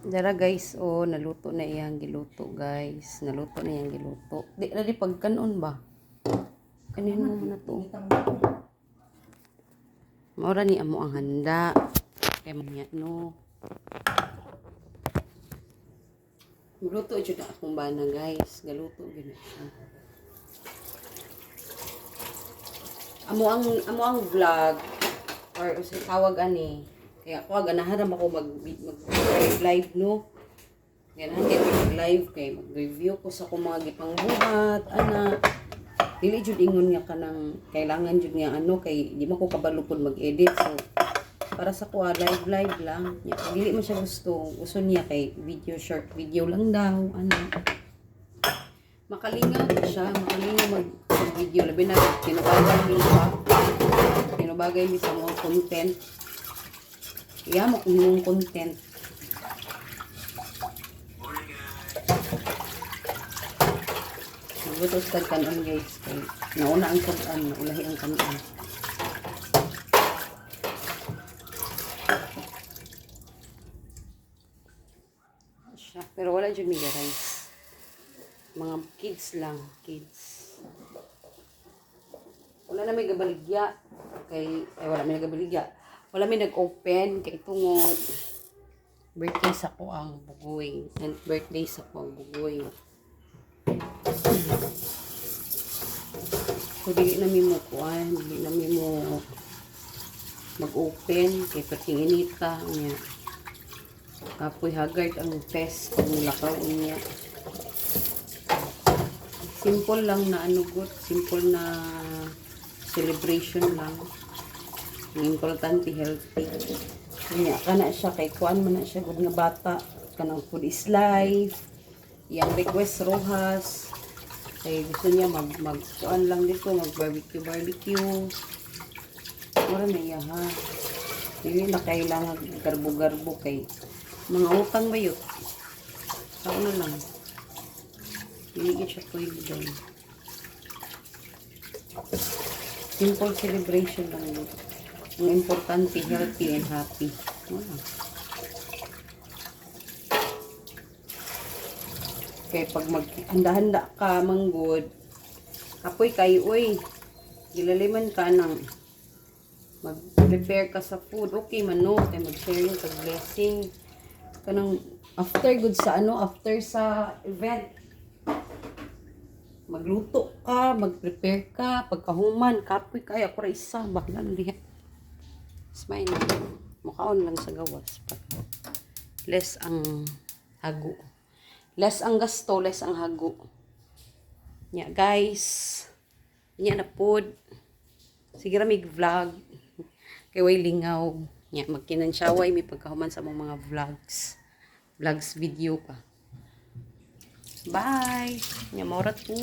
Dara guys, oh, naluto na iyang giluto guys. Naluto na iyang giluto. Di na di pagkanon ba? Kanin mo na to. Maura ni amo ang handa. Kay manya no. Luto jud na akong bana guys. Galuto gyud na siya. Amo ang vlog or sa tawag ani. Kaya ako ganahan ako mag live no. Ganahan kay mag live kay mag-review ko sa akong mga gipangbuhat ana. Dili jud ingon nga kanang kailangan jud nga ano kay di man ko kabalo pud mag-edit so para sa ko live lang. Dili man siya gusto niya kay short video lang daw ano. Makalingaw siya, mag-video labi na tinubagay mi sa mga content. Mo kung yung content. Nagbuto sa kanon guys. Kay nauna ang kanon, naulahi ang kanon. Pero wala dyan may rice. Mga kids lang. Kids. Wala na may gabaligya. Wala may gabaligya. Wala may nag-open kay tungod birthday sa ko ang bugoy and birthday sa ko ang bugoy so dili na mi mo kuan dili na mi mo mag-open kay pating inita niya kapoy haggard ang test kung lakaw niya simple lang na ano good simple na celebration lang. Ang importante healthy. Kanya kana siya kay kuan man na siya gud nga bata kanang food is life. Yang request Rojas. Kay gusto niya mag kuan lang dito mag barbecue. Wala na iya ha. Dili na kailangan garbo-garbo kay mga utang ba yun? Sao na lang. Dili siya pwede doon. Simple celebration lang yun. Ang importante, healthy and happy. Wala. Kaya pag maghanda-handa ka, manggod, apoy kayo, uy, gilaliman ka ng mag-prepare ka sa food. Okay man, no? Kaya mag-share yung pag-blessing. Kanang after good sa ano, after sa event, magluto ka, mag-prepare ka, pagkahuman, kapoy kaya ako isa, baklan diha. Smile na. Mukhaon lang sa gawas. Less ang hago. Less ang gasto, less ang hago. Nya guys. Nya na pod. Sige ra mig vlog. Kay way lingaw. Nya magkinansyaway mi pagkahuman sa mga vlogs. Vlogs video pa. Bye. Nya morat po.